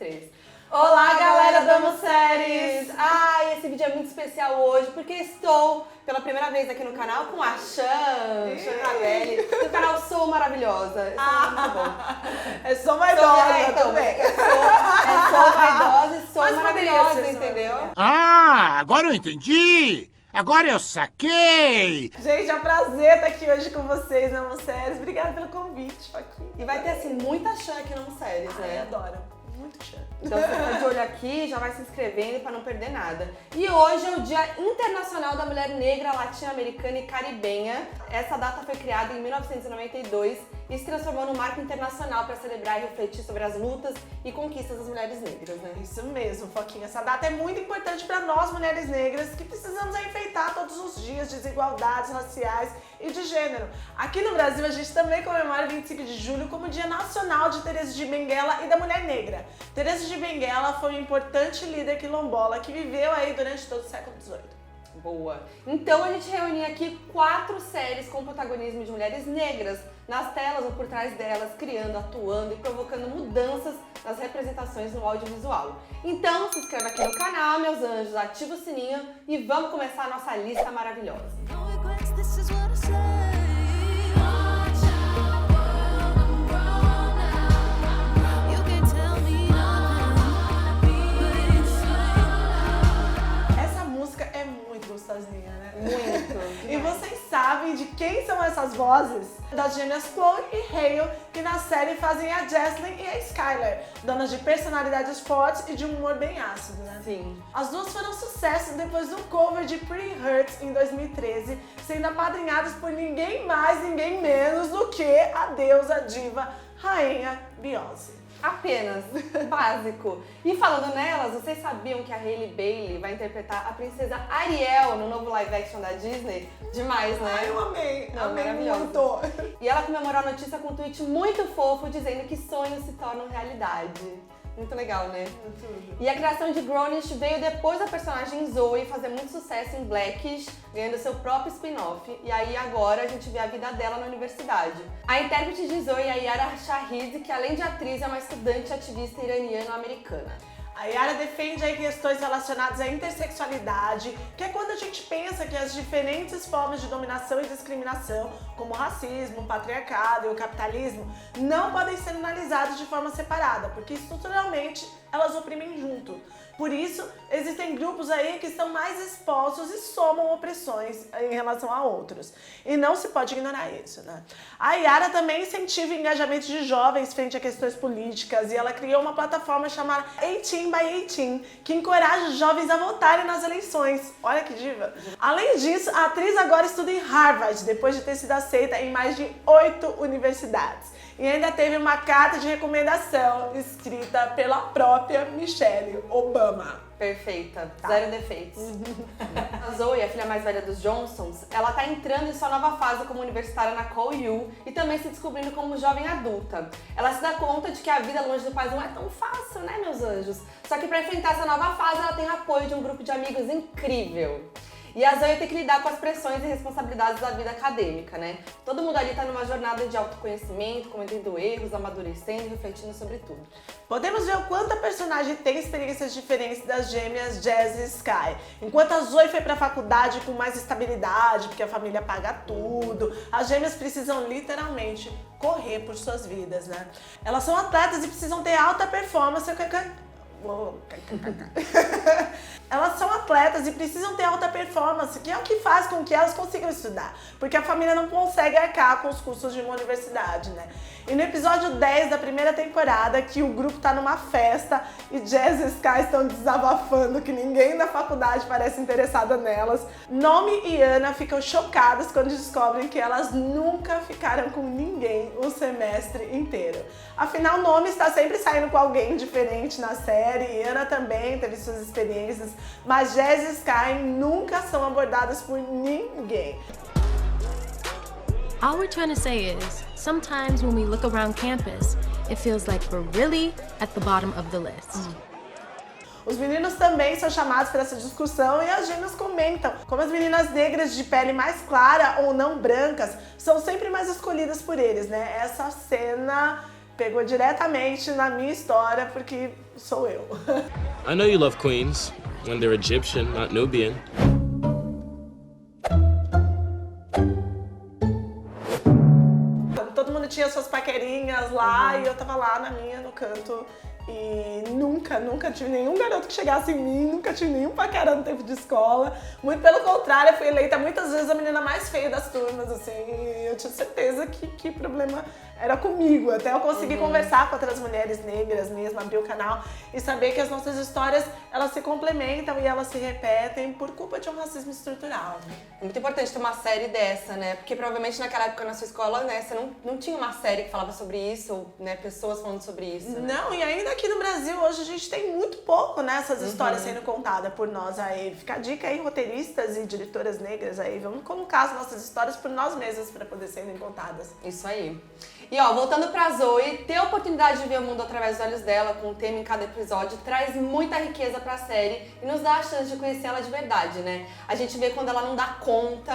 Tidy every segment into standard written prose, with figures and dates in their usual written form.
3. Olá, galera do Amo Séries! Ai, esse vídeo é muito especial hoje porque estou pela primeira vez aqui no canal com a Chan Ravelli, do canal Sou Maravilhosa. Isso é muito bom. É Sou Vaidosa também. Sou Vaidosa e Sou Maravilhosa, entendeu? Ah, agora eu entendi! Agora eu saquei! Gente, é um prazer estar aqui hoje com vocês na Amo Séries. Obrigada pelo convite, Joaquim. E vai ter, assim, muita Chan aqui no Amo Séries, né? Adoro. Muito chato. Então você fica de olho aqui, já vai se inscrevendo para não perder nada. E hoje é o Dia Internacional da Mulher Negra, Latino-Americana e Caribenha. Essa data foi criada em 1992 e se transformou num marco internacional para celebrar e refletir sobre as lutas e conquistas das mulheres negras, né? Isso mesmo, Foquinha. Essa data é muito importante para nós, mulheres negras, que precisamos enfrentar todos os dias desigualdades raciais e de gênero. Aqui no Brasil, a gente também comemora 25 de julho como Dia Nacional de Teresa de Benguela e da Mulher Negra. Teresa de Benguela foi uma importante líder quilombola que viveu aí durante todo o século XVIII. Boa! Então a gente reuniu aqui 4 séries com protagonismo de mulheres negras nas telas ou por trás delas, criando, atuando e provocando mudanças nas representações no audiovisual. Então se inscreve aqui no canal, meus anjos, ativa o sininho e vamos começar a nossa lista maravilhosa. Gostosinha, né? Muito! E vocês sabem de quem são essas vozes? Das gêmeas Chloe e Hale, que na série fazem a Jesslyn e a Skyler, donas de personalidades fortes e de um humor bem ácido, né? Sim. As duas foram sucesso depois do cover de Pretty Hurts em 2013, sendo apadrinhadas por ninguém mais, ninguém menos do que a deusa diva rainha Beyoncé. Apenas, básico. E falando nelas, vocês sabiam que a Hailey Bailey vai interpretar a princesa Ariel no novo live action da Disney? Demais, né? Ai, eu amei, Não, amei maravilhoso. muito. E ela comemorou a notícia com um tweet muito fofo, dizendo que sonhos se tornam realidade. Muito legal, né? Muito. E a criação de Grownish veio depois da personagem Zoe fazer muito sucesso em Blackish, ganhando seu próprio spin-off. E aí agora a gente vê a vida dela na universidade. A intérprete de Zoe é a Yara Shahid, que além de atriz é uma estudante ativista iraniano-americana. A Yara defende aí questões relacionadas à intersexualidade, que é quando a gente pensa que as diferentes formas de dominação e discriminação, como o racismo, o patriarcado e o capitalismo, não podem ser analisadas de forma separada, porque estruturalmente elas oprimem junto. Por isso, existem grupos aí que estão mais expostos e somam opressões em relação a outros. E não se pode ignorar isso, né? A Yara também incentiva o engajamento de jovens frente a questões políticas e ela criou uma plataforma chamada 18 by 18, que encoraja os jovens a votarem nas eleições. Olha que diva! Além disso, a atriz agora estuda em Harvard, depois de ter sido aceita em mais de 8 universidades. E ainda teve uma carta de recomendação escrita pela própria Michelle Obama. Perfeita, zero defeitos. A Zoe, a filha mais velha dos Johnsons, ela tá entrando em sua nova fase como universitária na CallU e também se descobrindo como jovem adulta. Ela se dá conta de que a vida longe do pai não é tão fácil, né, meus anjos? Só que para enfrentar essa nova fase, ela tem apoio de um grupo de amigos incrível. E a Zoe tem que lidar com as pressões e responsabilidades da vida acadêmica, né? Todo mundo ali tá numa jornada de autoconhecimento, cometendo erros, amadurecendo e refletindo sobre tudo. Podemos ver o quanto a personagem tem experiências diferentes das gêmeas Jazz e Sky. Enquanto a Zoe foi pra faculdade com mais estabilidade, porque a família paga tudo, as gêmeas precisam literalmente correr por suas vidas, né? Elas são atletas e precisam ter alta performance. Elas são atletas e precisam ter alta performance, que é o que faz com que elas consigam estudar, porque a família não consegue arcar com os custos de uma universidade, né? E no episódio 10 da primeira temporada, que o grupo tá numa festa e Jazz e Sky estão desabafando que ninguém da faculdade parece interessada nelas, Nomi e Ana ficam chocadas quando descobrem que elas nunca ficaram com ninguém o semestre inteiro. Afinal, Nomi está sempre saindo com alguém diferente na série e Ana também teve suas experiências, mas Jazz e Sky nunca são abordadas por ninguém. All we're trying to say is, sometimes when we look around campus, it feels like we're really at the bottom of the list. Os meninos também são chamados para essa discussão e as gêmeas comentam como as meninas negras de pele mais clara ou não brancas são sempre mais escolhidas por eles, né? Essa cena pegou diretamente na minha história, porque sou eu. I know you love queens when they're Egyptian, not Nubian. Todo mundo tinha suas paquerinhas lá e eu tava lá na minha, no canto. E nunca tive nenhum garoto que chegasse em mim, nunca tive nenhum paquera no tempo de escola. Muito pelo contrário, eu fui eleita muitas vezes a menina mais feia das turmas, assim. E eu tinha certeza que o problema era comigo. Até eu conseguir conversar com outras mulheres negras mesmo, abrir o canal e saber que as nossas histórias, elas se complementam e elas se repetem por culpa de um racismo estrutural. É muito importante ter uma série dessa, né? Porque provavelmente naquela época na sua escola, né, você não tinha uma série que falava sobre isso, ou, né, pessoas falando sobre isso. Né? Não, e ainda aqui no Brasil hoje a gente tem muito pouco, né, essas histórias sendo contadas por nós aí. Fica a dica aí, roteiristas e diretoras negras aí, vamos colocar as nossas histórias por nós mesmas para poder serem contadas. Isso aí. E ó, voltando pra Zoe, ter a oportunidade de ver o mundo através dos olhos dela, com um tema em cada episódio, traz muita riqueza pra série e nos dá a chance de conhecer ela de verdade, né? A gente vê quando ela não dá conta,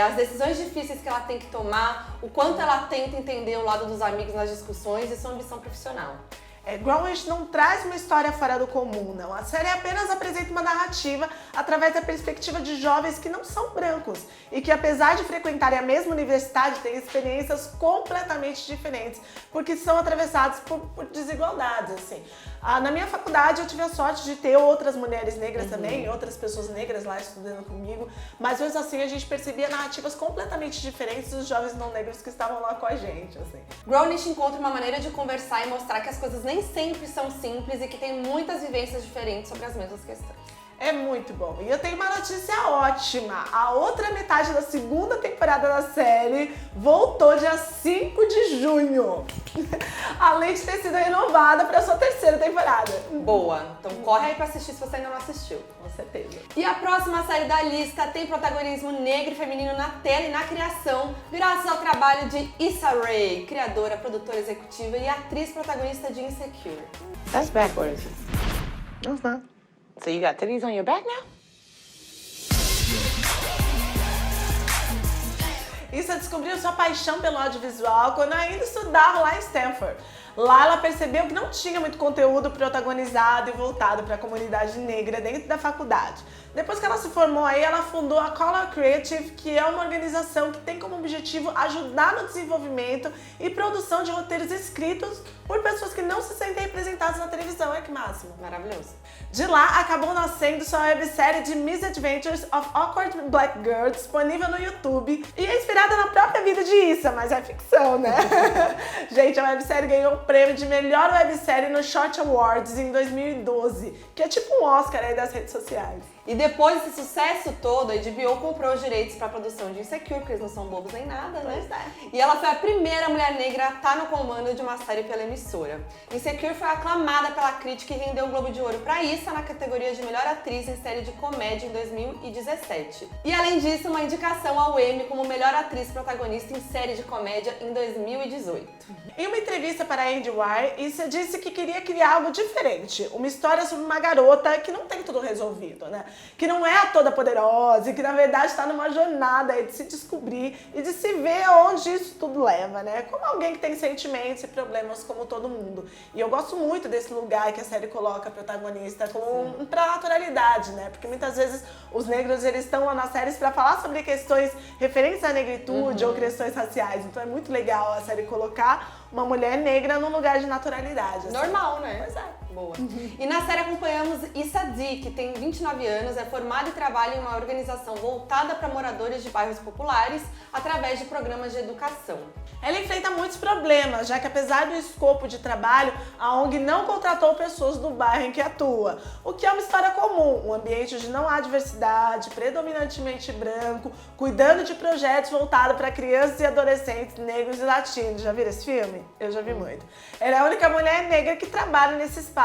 as decisões difíceis que ela tem que tomar, o quanto ela tenta entender o lado dos amigos nas discussões e sua ambição profissional. Grownish não traz uma história fora do comum, não. A série apenas apresenta uma narrativa através da perspectiva de jovens que não são brancos e que, apesar de frequentarem a mesma universidade, têm experiências completamente diferentes, porque são atravessados por desigualdades, assim. Na minha faculdade eu tive a sorte de ter outras mulheres negras também, outras pessoas negras lá estudando comigo, mas mesmo assim a gente percebia narrativas completamente diferentes dos jovens não negros que estavam lá com a gente, assim. Grownish encontra uma maneira de conversar e mostrar que as coisas nem sempre são simples e que tem muitas vivências diferentes sobre as mesmas questões. É muito bom. E eu tenho uma notícia ótima. A outra metade da segunda temporada da série voltou dia 5 de junho. Além de ter sido renovada para sua terceira temporada. Boa. Então corre aí pra assistir se você ainda não assistiu. Com certeza. E a próxima série da lista tem protagonismo negro e feminino na tela e na criação, graças ao trabalho de Issa Rae, criadora, produtora executiva e atriz protagonista de Insecure. That's backwards. No, it's not. So you got titties on your back now? Issa descobriu sua paixão pelo audiovisual quando ainda estudava lá em Stanford. Lá ela percebeu que não tinha muito conteúdo protagonizado e voltado para a comunidade negra dentro da faculdade. Depois que ela se formou aí, ela fundou a Color Creative, que é uma organização que tem como objetivo ajudar no desenvolvimento e produção de roteiros escritos por pessoas que não se sentem representadas na televisão. Olha que máximo. Maravilhoso. De lá, acabou nascendo sua websérie de Misadventures of Awkward Black Girls, disponível no YouTube, e é inspirada na própria vida de Issa, mas é ficção, né? Gente, a websérie ganhou o prêmio de melhor websérie no Short Awards em 2012, que é tipo um Oscar aí das redes sociais. E depois desse sucesso todo, a HBO comprou os direitos para a produção de Insecure, porque eles não são bobos nem nada, né? E ela foi a primeira mulher negra a estar no comando de uma série pela emissora. Insecure foi aclamada pela crítica e rendeu o Globo de Ouro para Issa na categoria de melhor atriz em série de comédia em 2017. E além disso, uma indicação ao Emmy como melhor atriz protagonista em série de comédia em 2018. Em uma entrevista para a IndieWire, Issa disse que queria criar algo diferente, uma história sobre uma garota que não tem tudo resolvido, né? Que não é a toda poderosa e que na verdade está numa jornada aí de se descobrir e de se ver aonde isso tudo leva, né? Como alguém que tem sentimentos e problemas como todo mundo. E eu gosto muito desse lugar que a série coloca a protagonista como pra naturalidade, né? Porque muitas vezes os negros eles estão lá nas séries para falar sobre questões referentes à negritude ou questões raciais. Então é muito legal a série colocar uma mulher negra num lugar de naturalidade. Assim. Normal, né? Pois é. Boa. E na série acompanhamos Issa Dee, que tem 29 anos, é formada e trabalha em uma organização voltada para moradores de bairros populares através de programas de educação. Ela enfrenta muitos problemas, já que apesar do escopo de trabalho, a ONG não contratou pessoas do bairro em que atua, o que é uma história comum, um ambiente onde não há diversidade, predominantemente branco, cuidando de projetos voltados para crianças e adolescentes negros e latinos. Já viram esse filme? Eu já vi muito. Ela é a única mulher negra que trabalha nesse espaço.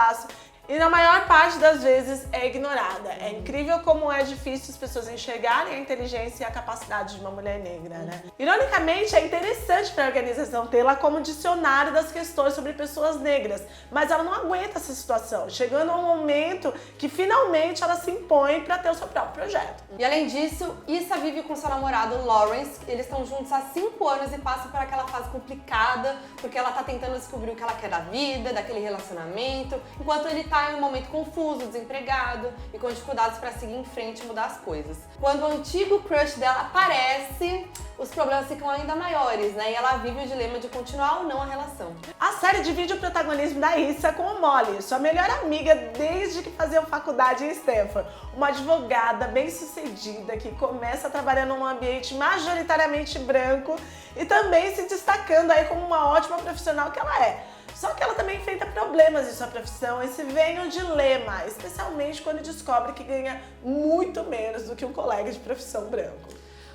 E na maior parte das vezes é ignorada. É incrível como é difícil as pessoas enxergarem a inteligência e a capacidade de uma mulher negra, né? Ironicamente, é interessante para a organização tê-la como dicionário das questões sobre pessoas negras, mas ela não aguenta essa situação, chegando a um momento que finalmente ela se impõe para ter o seu próprio projeto. E além disso, Issa vive com seu namorado Lawrence, eles estão juntos há 5 anos e passam por aquela fase complicada, porque ela tá tentando descobrir o que ela quer da vida, daquele relacionamento, enquanto ele tá em um momento confuso, desempregado e com dificuldades para seguir em frente e mudar as coisas. Quando o antigo crush dela aparece, os problemas ficam ainda maiores, né? E ela vive o dilema de continuar ou não a relação. A série divide o protagonismo da Issa com a Molly, sua melhor amiga desde que faziam faculdade em Stanford. Uma advogada bem-sucedida que começa trabalhando num ambiente majoritariamente branco e também se destacando aí como uma ótima profissional que ela é. Só que ela também enfrenta problemas em sua profissão e se vê em um dilema, especialmente quando descobre que ganha muito menos do que um colega de profissão branco.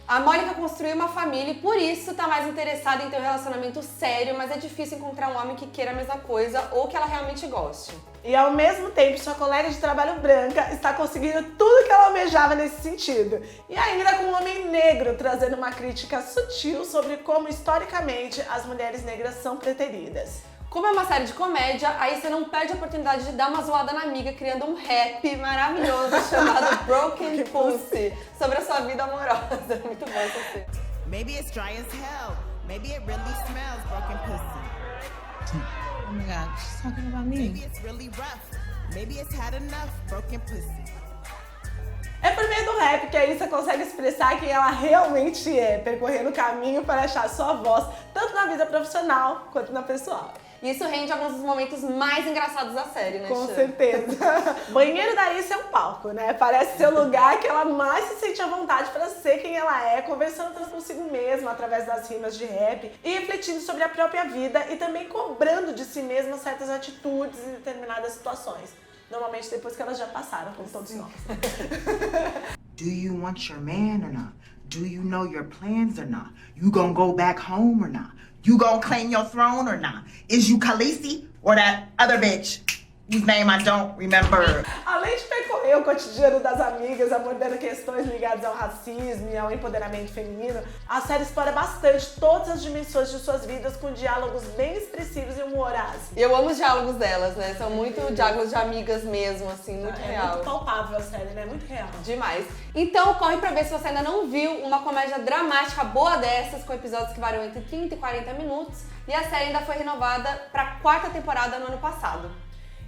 A Mônica construiu uma família e por isso tá mais interessada em ter um relacionamento sério, mas é difícil encontrar um homem que queira a mesma coisa ou que ela realmente goste. E ao mesmo tempo, sua colega de trabalho branca está conseguindo tudo que ela almejava nesse sentido. E ainda com um homem negro trazendo uma crítica sutil sobre como historicamente as mulheres negras são preteridas. Como é uma série de comédia, aí você não perde a oportunidade de dar uma zoada na amiga criando um rap maravilhoso chamado Broken Pussy, sobre a sua vida amorosa. Muito bom essa cena. Maybe it's dry as hell. Maybe it really smells broken pussy. Oh my God, she's talking about me. Maybe it's really rough. Maybe it's had enough broken pussy. É por meio do rap que a Issa consegue expressar quem ela realmente é, percorrendo o caminho para achar sua voz, tanto na vida profissional quanto na pessoal. E isso rende alguns dos momentos mais engraçados da série, né, Com Xan? certeza. O banheiro da Issa é um palco, né? Parece ser o lugar que ela mais se sente à vontade para ser quem ela é, conversando consigo mesma através das rimas de rap e refletindo sobre a própria vida e também cobrando de si mesma certas atitudes em determinadas situações. Normalmente depois que elas já passaram, como todos nós. Do you want your man or not? Do you know your plans or not? You gonna go back home or not? You gonna claim your throne or not? Is you Khaleesi or that other bitch whose name I don't remember? Além de percorrer o cotidiano das amigas, abordando questões ligadas ao racismo e ao empoderamento feminino, a série explora bastante todas as dimensões de suas vidas com diálogos bem expressivos e humorados. Eu amo os diálogos delas, né? São muito diálogos de amigas mesmo, assim, muito É real. muito palpável a série, né? Muito real. Demais. Então corre pra ver se você ainda não viu uma comédia dramática boa dessas, com episódios que variam entre 30 e 40 minutos. E a série ainda foi renovada pra 4ª temporada no ano passado.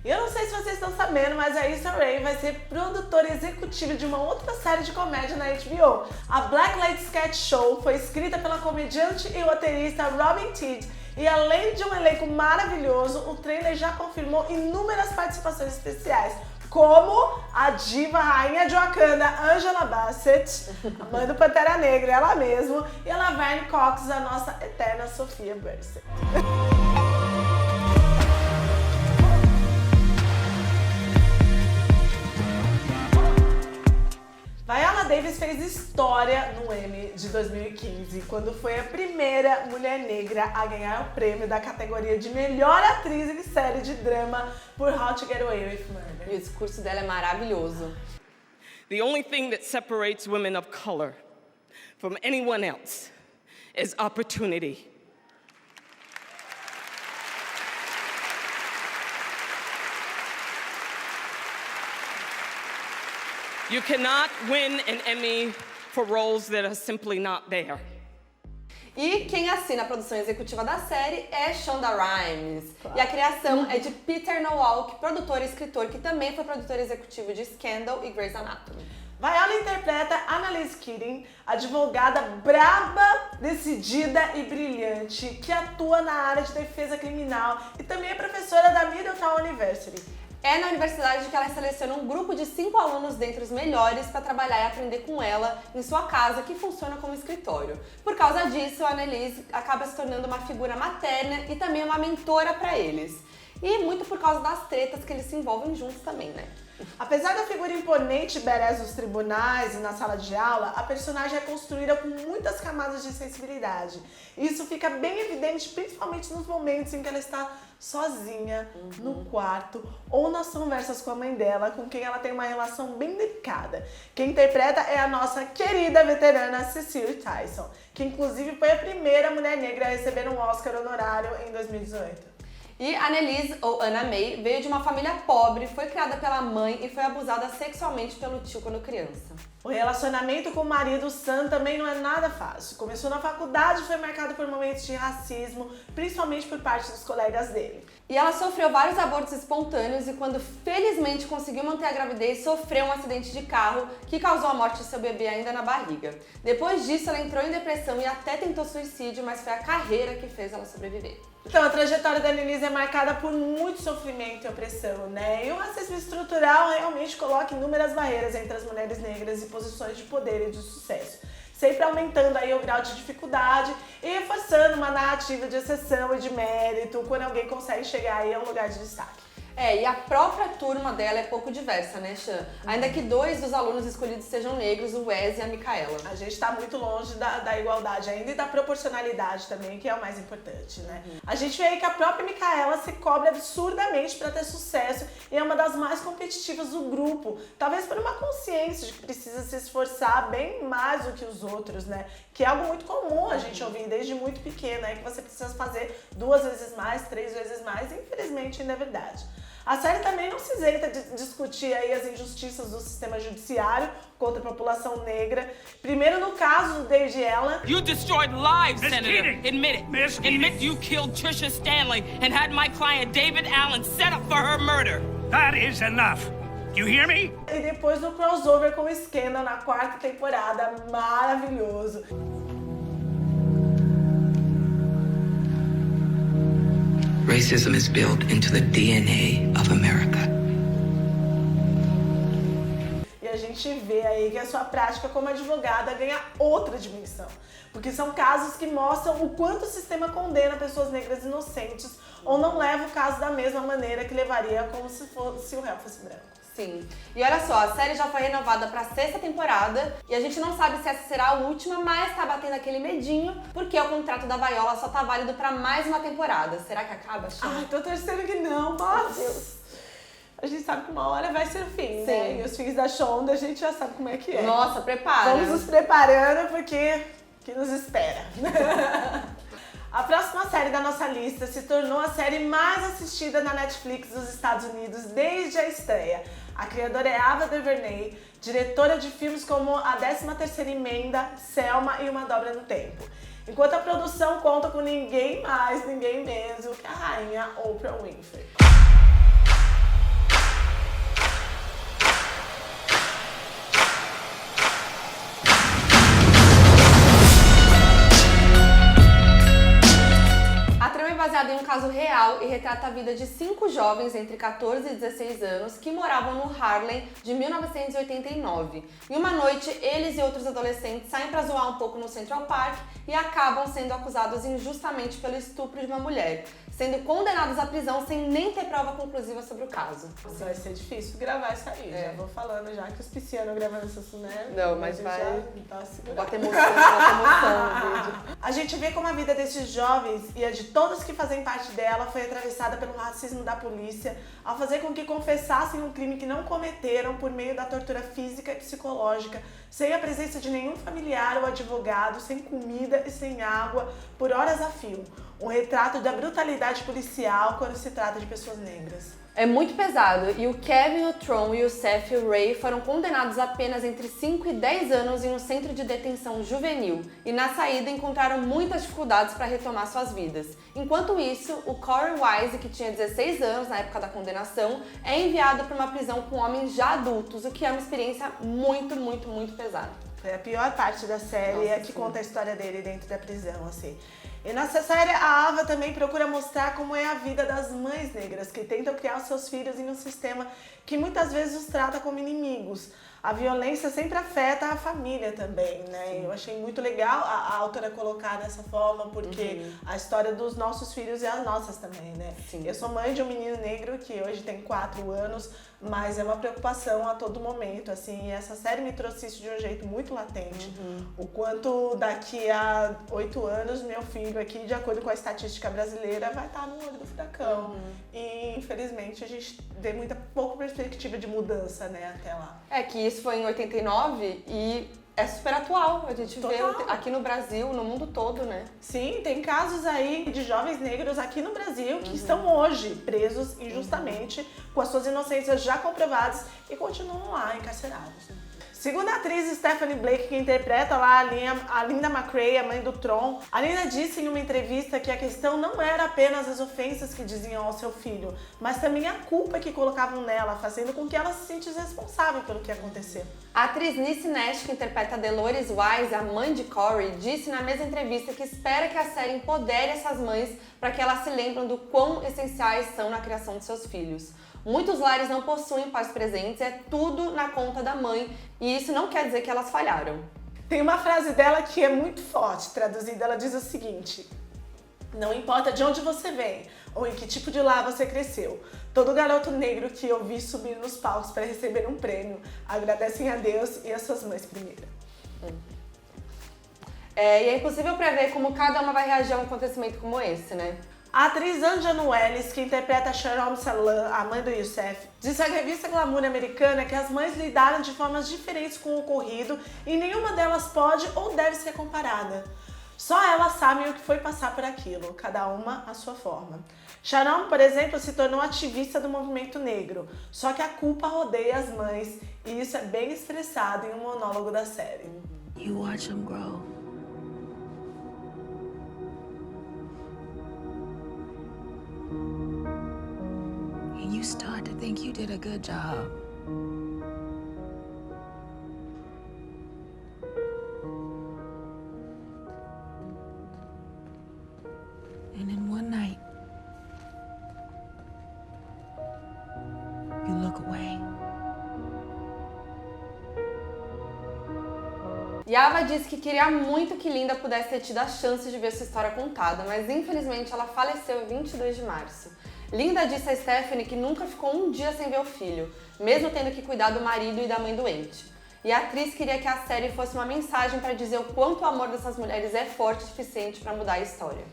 E eu não sei se vocês estão sabendo, mas a Issa Rae vai ser produtora executiva de uma outra série de comédia na HBO. A Blacklight Sketch Show foi escrita pela comediante e roteirista Robin Tidd. E além de um elenco maravilhoso, o trailer já confirmou inúmeras participações especiais, como a diva rainha de Wakanda, Angela Bassett, a mãe do Pantera Negra, ela mesma, e a Laverne Cox, a nossa eterna Sophia Bursey. Viola Davis fez história no Emmy de 2015, quando foi a primeira mulher negra a ganhar o prêmio da categoria de melhor atriz em série de drama por How to Get Away with Murder. E o discurso dela é maravilhoso. The only thing that separates women of color from anyone else is opportunity. You cannot win an Emmy for roles that are simply not there. E quem assina a produção executiva da série é Shonda Rhimes. Claro. E a criação é de Peter Nowalk, produtor e escritor, que também foi produtor executivo de Scandal e Grey's Anatomy. Viola interpreta Annalise Keating, advogada braba, decidida e brilhante, que atua na área de defesa criminal e também é professora da Middletown University. É na universidade que ela seleciona um grupo de 5 alunos dentre os melhores para trabalhar e aprender com ela em sua casa, que funciona como escritório. Por causa disso, a Annalise acaba se tornando uma figura materna e também uma mentora para eles. E muito por causa das tretas que eles se envolvem juntos também, né? Apesar da figura imponente e badass nos tribunais e na sala de aula, a personagem é construída com muitas camadas de sensibilidade. Isso fica bem evidente principalmente nos momentos em que ela está sozinha, no quarto, ou nas conversas com a mãe dela, com quem ela tem uma relação bem delicada. Quem interpreta é a nossa querida veterana Cicely Tyson, que inclusive foi a primeira mulher negra a receber um Oscar honorário em 2018. E a Annalise, ou Anna May, veio de uma família pobre, foi criada pela mãe e foi abusada sexualmente pelo tio quando criança. O relacionamento com o marido Sam também não é nada fácil. Começou na faculdade e foi marcado por momentos de racismo, principalmente por parte dos colegas dele. E ela sofreu vários abortos espontâneos e quando felizmente conseguiu manter a gravidez, sofreu um acidente de carro que causou a morte de seu bebê ainda na barriga. Depois disso, ela entrou em depressão e até tentou suicídio, mas foi a carreira que fez ela sobreviver. Então, a trajetória da Annalise é marcada por muito sofrimento e opressão, né? E o racismo estrutural realmente coloca inúmeras barreiras entre as mulheres negras e posições de poder e de sucesso, sempre aumentando aí o grau de dificuldade e reforçando uma narrativa de exceção e de mérito quando alguém consegue chegar aí a um lugar de destaque. E a própria turma dela é pouco diversa, né, Chan? Ainda que 2 dos alunos escolhidos sejam negros, o Wes e a Micaela. A gente tá muito longe da igualdade ainda e da proporcionalidade também, que é o mais importante, né? A gente vê aí que a própria Micaela se cobra absurdamente para ter sucesso e é uma das mais competitivas do grupo, talvez por uma consciência de que precisa se esforçar bem mais do que os outros, né? Que é algo muito comum a gente ouvir desde muito pequena, que você precisa fazer 2 vezes mais, 3 vezes mais, e infelizmente ainda é verdade. A série também não se isenta de discutir aí as injustiças do sistema judiciário contra a população negra. Primeiro no caso do David Allen. You destroyed lives, Miss Senator. Keating. Admit it. Miss Keating. Admit you killed Trisha Stanley and had my client David Allen set up for her murder. That is enough. Do you hear me? E depois no crossover com o Scandal na 4ª temporada, maravilhoso. Racism is built into the DNA of America. E a gente vê aí que a sua prática como advogada ganha outra dimensão. Porque são casos que mostram o quanto o sistema condena pessoas negras inocentes ou não leva o caso da mesma maneira que levaria como se o réu fosse branco. Sim. E olha só, a série já foi renovada pra 6ª temporada e a gente não sabe se essa será a última, mas tá batendo aquele medinho, porque o contrato da Viola só tá válido pra mais uma temporada. Será que acaba, Chan? Ai, tô torcendo que não, mas Deus. A gente sabe que uma hora vai ser o fim, né? E os fins da Shonda a gente já sabe como é que é. Nossa, prepara. Vamos nos preparando porque que nos espera. A próxima série da nossa lista se tornou a série mais assistida na Netflix dos Estados Unidos desde a estreia. A criadora é Ava DuVernay, diretora de filmes como A 13ª Emenda, Selma e Uma Dobra no Tempo. Enquanto a produção conta com ninguém mais, ninguém menos que a rainha Oprah Winfrey. Baseado em um caso real e retrata a vida de 5 jovens entre 14 e 16 anos que moravam no Harlem de 1989. Em uma noite, eles e outros adolescentes saem pra zoar um pouco no Central Park e acabam sendo acusados injustamente pelo estupro de uma mulher, sendo condenados à prisão sem nem ter prova conclusiva sobre o caso. Vai ser difícil gravar isso aí, já vou falando já que os piscianos gravando essas, né? Não, mas vai... Bota emoção no vídeo. A gente vê como a vida desses jovens e a de todos que fazem parte dela foi atravessada pelo racismo da polícia ao fazer com que confessassem um crime que não cometeram por meio da tortura física e psicológica, sem a presença de nenhum familiar ou advogado, sem comida e sem água, por horas a fio. Um retrato da brutalidade policial quando se trata de pessoas negras. É muito pesado e o Kevin, o Tron e o Seth e o Ray foram condenados a apenas entre 5 e 10 anos em um centro de detenção juvenil e na saída encontraram muitas dificuldades para retomar suas vidas. Enquanto isso, o Corey Wise, que tinha 16 anos na época da condenação, é enviado para uma prisão com homens já adultos, o que é uma experiência muito, muito, muito pesada. É a pior parte da série. Nossa, que conta a história dele dentro da prisão, assim. E nessa série, a Ava também procura mostrar como é a vida das mães negras que tentam criar os seus filhos em um sistema que muitas vezes os trata como inimigos. A violência sempre afeta a família também, né? Sim. Eu achei muito legal a autora colocar dessa forma, porque a história dos nossos filhos é as nossas também, né? Sim. Eu sou mãe de um menino negro que hoje tem 4 anos, mas é uma preocupação a todo momento, assim, e essa série me trouxe isso de um jeito muito latente. O quanto daqui a 8 anos, meu filho aqui, de acordo com a estatística brasileira, vai estar no olho do furacão. E, infelizmente, a gente tem pouca perspectiva de mudança, né, até lá. É que isso foi em 89 e é super atual, a gente vê aqui no Brasil, no mundo todo, né? Sim, tem casos aí de jovens negros aqui no Brasil que estão hoje presos injustamente, com as suas inocências já comprovadas e continuam lá encarcerados. Segundo a atriz Stephanie Blake, que interpreta lá a Linda McRae, a mãe do Tron, a Linda disse em uma entrevista que a questão não era apenas as ofensas que diziam ao seu filho, mas também a culpa que colocavam nela, fazendo com que ela se sentisse responsável pelo que aconteceu. A atriz Niecy Nash, que interpreta Dolores Wise, a mãe de Corey, disse na mesma entrevista que espera que a série empodere essas mães para que elas se lembrem do quão essenciais são na criação de seus filhos. Muitos lares não possuem pais presentes, é tudo na conta da mãe, e isso não quer dizer que elas falharam. Tem uma frase dela que é muito forte, traduzida, ela diz o seguinte: não importa de onde você vem ou em que tipo de lar você cresceu, todo garoto negro que eu vi subir nos palcos para receber um prêmio agradecem a Deus e as suas mães primeiro. E é impossível prever como cada uma vai reagir a um acontecimento como esse, né? A atriz Anja Nueles, que interpreta Sharon Salam, a mãe do Youssef, disse à revista Glamour americana que as mães lidaram de formas diferentes com o ocorrido e nenhuma delas pode ou deve ser comparada. Só elas sabem o que foi passar por aquilo, cada uma à sua forma. Sharon, por exemplo, se tornou ativista do movimento negro, só que a culpa rodeia as mães e isso é bem expressado em um monólogo da série. You watch them grow. And you start to think you did a good job. And then one night, you look away. E a Ava disse que queria muito que Linda pudesse ter tido a chance de ver sua história contada, mas infelizmente ela faleceu em 22 de março. Linda disse a Stephanie que nunca ficou um dia sem ver o filho, mesmo tendo que cuidar do marido e da mãe doente. E a atriz queria que a série fosse uma mensagem para dizer o quanto o amor dessas mulheres é forte o suficiente para mudar a história.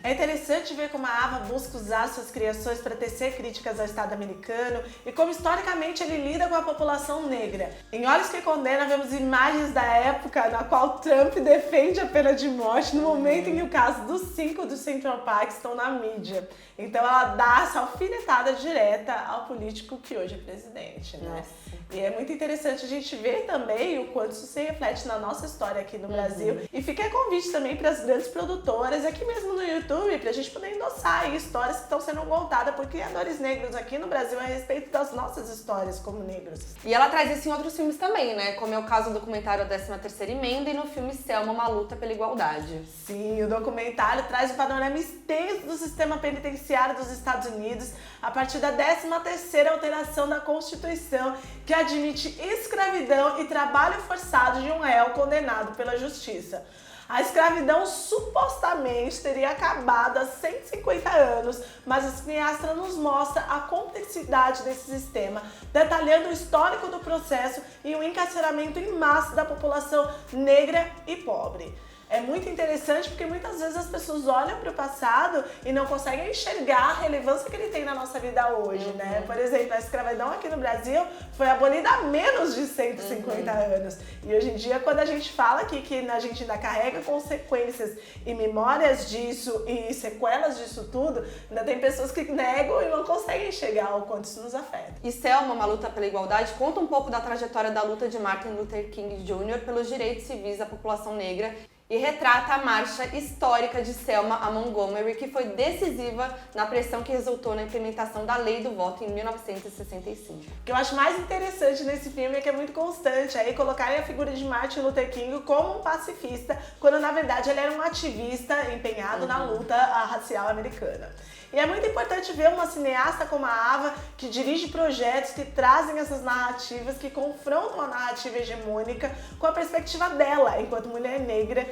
É interessante ver como a Ava busca usar suas criações para tecer críticas ao Estado americano e como historicamente ele lida com a população negra. Em Olhos que Condenam, vemos imagens da época na qual Trump defende a pena de morte no momento em que o caso dos 5 do Central Park estão na mídia. Então ela dá essa alfinetada direta ao político que hoje é presidente, né? E é muito interessante a gente ver também o quanto isso se reflete na nossa história aqui no Brasil. E fica aí convite também para as grandes produtoras aqui mesmo no YouTube, para a gente poder endossar aí histórias que estão sendo contadas por criadores negros aqui no Brasil a respeito das nossas histórias como negros. E ela traz isso em outros filmes também, né? Como é o caso do documentário A 13ª Emenda e no filme Selma, Uma Luta pela Igualdade. Sim, o documentário traz um panorama extenso do sistema penitenciário dos Estados Unidos a partir da 13ª alteração da Constituição, que admite escravidão e trabalho forçado de um réu condenado pela justiça. A escravidão supostamente teria acabado há 150 anos, mas a cineasta nos mostra a complexidade desse sistema, detalhando o histórico do processo e o encarceramento em massa da população negra e pobre. É muito interessante porque muitas vezes as pessoas olham para o passado e não conseguem enxergar a relevância que ele tem na nossa vida hoje, né? Por exemplo, a escravidão aqui no Brasil foi abolida há menos de 150 anos. E hoje em dia, quando a gente fala aqui que a gente ainda carrega consequências e memórias disso e sequelas disso tudo, ainda tem pessoas que negam e não conseguem enxergar o quanto isso nos afeta. E Selma, Uma Luta pela Igualdade, conta um pouco da trajetória da luta de Martin Luther King Jr. pelos direitos civis da população negra E retrata a marcha histórica de Selma a Montgomery, que foi decisiva na pressão que resultou na implementação da lei do voto em 1965. O que eu acho mais interessante nesse filme é que é muito constante aí colocarem a figura de Martin Luther King como um pacifista, quando na verdade ele era um ativista empenhado na luta racial americana. E é muito importante ver uma cineasta como a Ava, que dirige projetos que trazem essas narrativas, que confrontam a narrativa hegemônica com a perspectiva dela, enquanto mulher negra,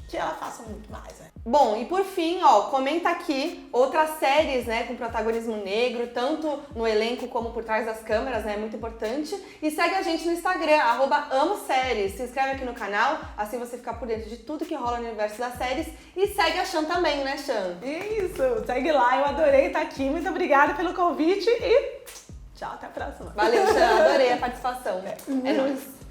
que ela faça muito mais, né? Bom, e por fim, ó, comenta aqui outras séries, né, com protagonismo negro, tanto no elenco como por trás das câmeras, né, é muito importante. E segue a gente no Instagram, @amoséries. Se inscreve aqui no canal, assim você fica por dentro de tudo que rola no universo das séries. E segue a Chan também, né, Chan? Isso, segue lá, eu adorei estar aqui, muito obrigada pelo convite e tchau, até a próxima. Valeu, Chan, adorei a participação. É nóis.